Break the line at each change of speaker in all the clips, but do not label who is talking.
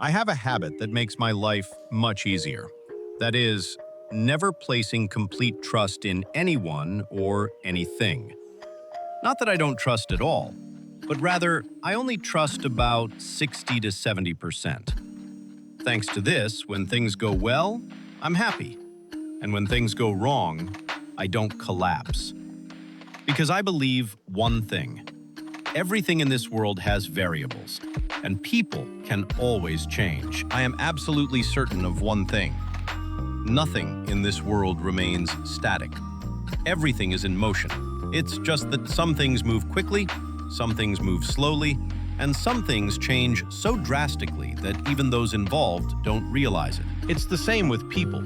I have a habit that makes my life much easier. That is, never placing complete trust in anyone or anything. Not that I don't trust at all, but rather I only trust about 60 to 70%. Thanks to this, when things go well, I'm happy. And when things go wrong, I don't collapse. Because I believe one thing. Everything in this world has variables, and people can always change. I am absolutely certain of one thing. Nothing in this world remains static. Everything is in motion. It's just that some things move quickly, some things move slowly, and some things change so drastically that even those involved don't realize it. It's the same with people.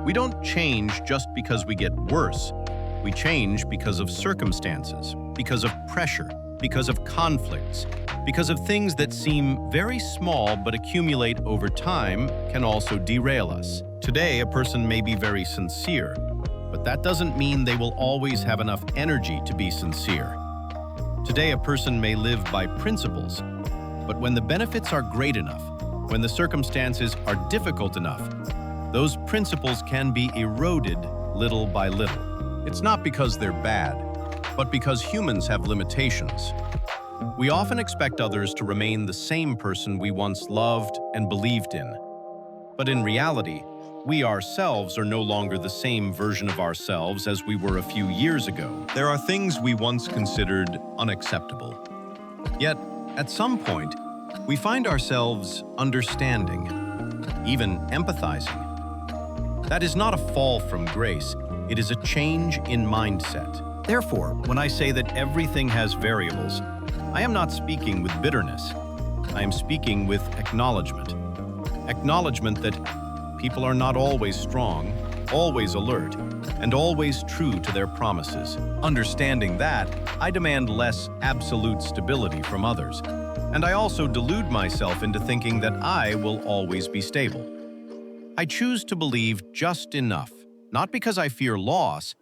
We don't change just because we get worse. We change because of circumstances, because of pressure, because of conflicts, because of things that seem very small but accumulate over time can also derail us. Today, a person may be very sincere, but that doesn't mean they will always have enough energy to be sincere. Today, a person may live by principles, but when the benefits are great enough, when the circumstances are difficult enough, those principles can be eroded little by little. It's not because they're bad, but because humans have limitations. We often expect others to remain the same person we once loved and believed in. But in reality, we ourselves are no longer the same version of ourselves as we were a few years ago. There are things we once considered unacceptable. Yet, at some point, we find ourselves understanding, even empathizing. That is not a fall from grace, it is a change in mindset. Therefore, when I say that everything has variables, I am not speaking with bitterness. I am speaking with acknowledgement. Acknowledgement that people are not always strong, always alert, and always true to their promises. Understanding that, I demand less absolute stability from others, and I also delude myself into thinking that I will always be stable. I choose to believe just enough, not because I fear loss,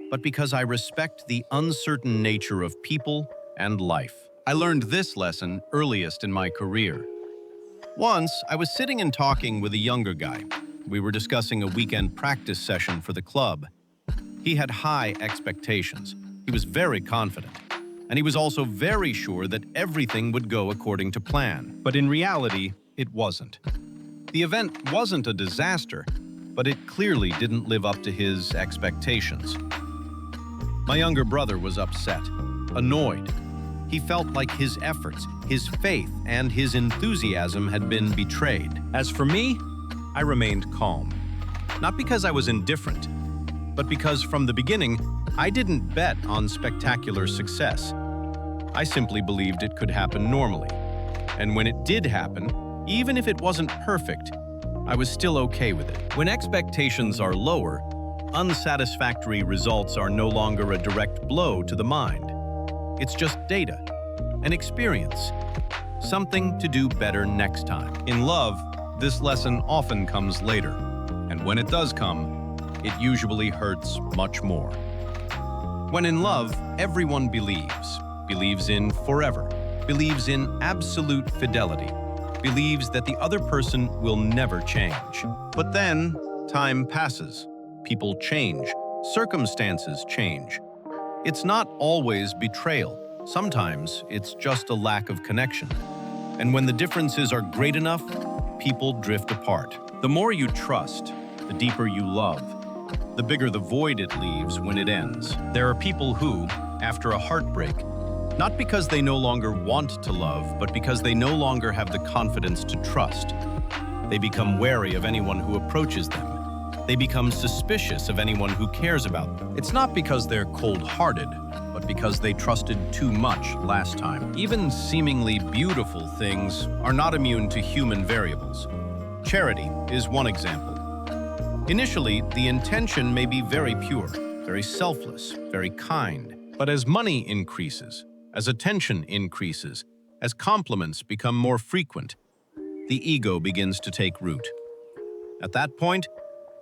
but because I respect the uncertain nature of people and life. I learned this lesson earliest in my career. Once, I was sitting and talking with a younger guy. We were discussing a weekend practice session for the club. He had high expectations. He was very confident. And he was also very sure that everything would go according to plan. But in reality, it wasn't. The event wasn't a disaster, but it clearly didn't live up to his expectations. My younger brother was upset, annoyed. He felt like his efforts, his faith, and his enthusiasm had been betrayed. As for me, I remained calm. Not because I was indifferent, but because from the beginning, I didn't bet on spectacular success. I simply believed it could happen normally. And when it did happen, even if it wasn't perfect, I was still okay with it. When expectations are lower, unsatisfactory results are no longer a direct blow to the mind. It's just data, an experience, something to do better next time. In love, this lesson often comes later, and when it does come, it usually hurts much more. When in love, everyone believes in forever, believes in absolute fidelity, believes that the other person will never change. But then, time passes, people change, circumstances change. It's not always betrayal. Sometimes it's just a lack of connection. And when the differences are great enough, people drift apart. The more you trust, the deeper you love, the bigger the void it leaves when it ends. There are people who, after a heartbreak, not because they no longer want to love, but because they no longer have the confidence to trust, they become wary of anyone who approaches them. They become suspicious of anyone who cares about them. It's not because they're cold-hearted, but because they trusted too much last time. Even seemingly beautiful things are not immune to human variables. Charity is one example. Initially, the intention may be very pure, very selfless, very kind. But as money increases, as attention increases, as compliments become more frequent, the ego begins to take root. At that point,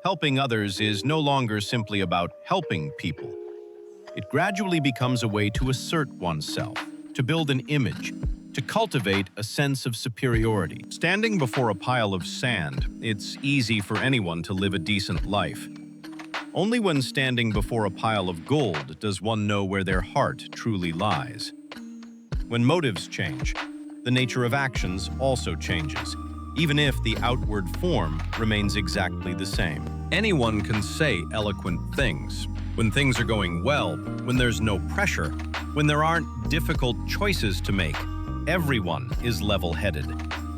helping others is no longer simply about helping people. It gradually becomes a way to assert oneself, to build an image, to cultivate a sense of superiority. Standing before a pile of sand, it's easy for anyone to live a decent life. Only when standing before a pile of gold does one know where their heart truly lies. When motives change, the nature of actions also changes, even if the outward form remains exactly the same. Anyone can say eloquent things. When things are going well, when there's no pressure, when there aren't difficult choices to make, everyone is level-headed.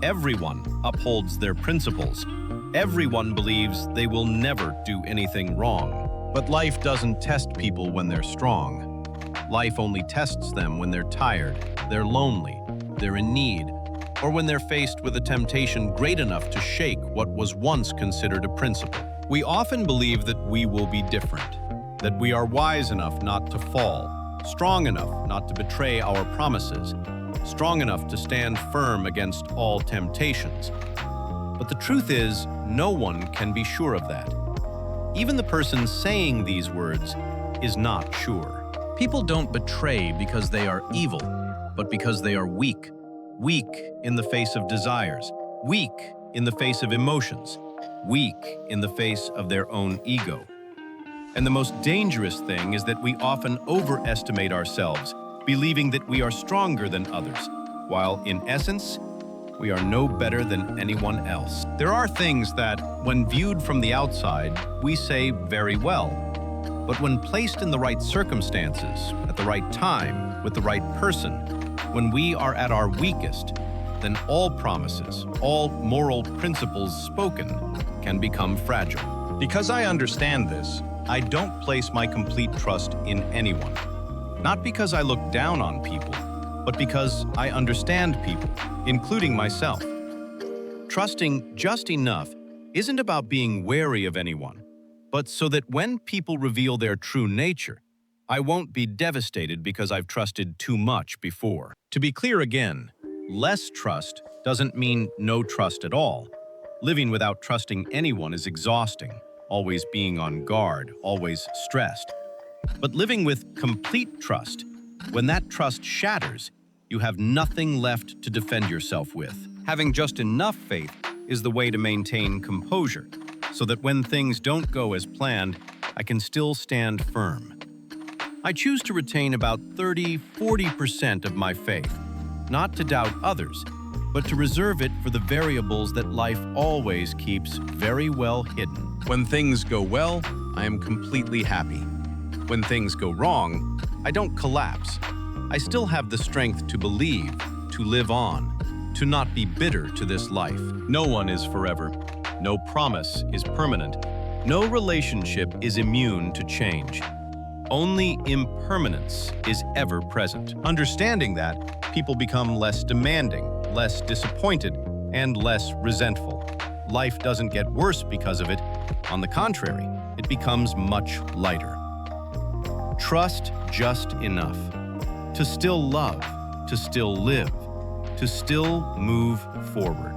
Everyone upholds their principles. Everyone believes they will never do anything wrong. But life doesn't test people when they're strong. Life only tests them when they're tired, they're lonely, they're in need, or when they're faced with a temptation great enough to shake what was once considered a principle. We often believe that we will be different, that we are wise enough not to fall, strong enough not to betray our promises, strong enough to stand firm against all temptations. But the truth is, no one can be sure of that. Even the person saying these words is not sure. People don't betray because they are evil, but because they are weak. Weak in the face of desires, weak in the face of emotions, weak in the face of their own ego. And the most dangerous thing is that we often overestimate ourselves, believing that we are stronger than others, while in essence, we are no better than anyone else. There are things that, when viewed from the outside, we say very well. But when placed in the right circumstances, at the right time, with the right person, when we are at our weakest, then all promises, all moral principles spoken can become fragile. Because I understand this, I don't place my complete trust in anyone. Not because I look down on people, but because I understand people, including myself. Trusting just enough isn't about being wary of anyone, but so that when people reveal their true nature, I won't be devastated because I've trusted too much before. To be clear again, less trust doesn't mean no trust at all. Living without trusting anyone is exhausting, always being on guard, always stressed. But living with complete trust, when that trust shatters, you have nothing left to defend yourself with. Having just enough faith is the way to maintain composure, so that when things don't go as planned, I can still stand firm. I choose to retain about 30–40% of my faith, not to doubt others, but to reserve it for the variables that life always keeps very well hidden. When things go well, I am completely happy. When things go wrong, I don't collapse. I still have the strength to believe, to live on, to not be bitter to this life. No one is forever. No promise is permanent. No relationship is immune to change. Only impermanence is ever present. Understanding that, people become less demanding, less disappointed, and less resentful. Life doesn't get worse because of it. On the contrary, it becomes much lighter. Trust just enough to still love, to still live, to still move forward.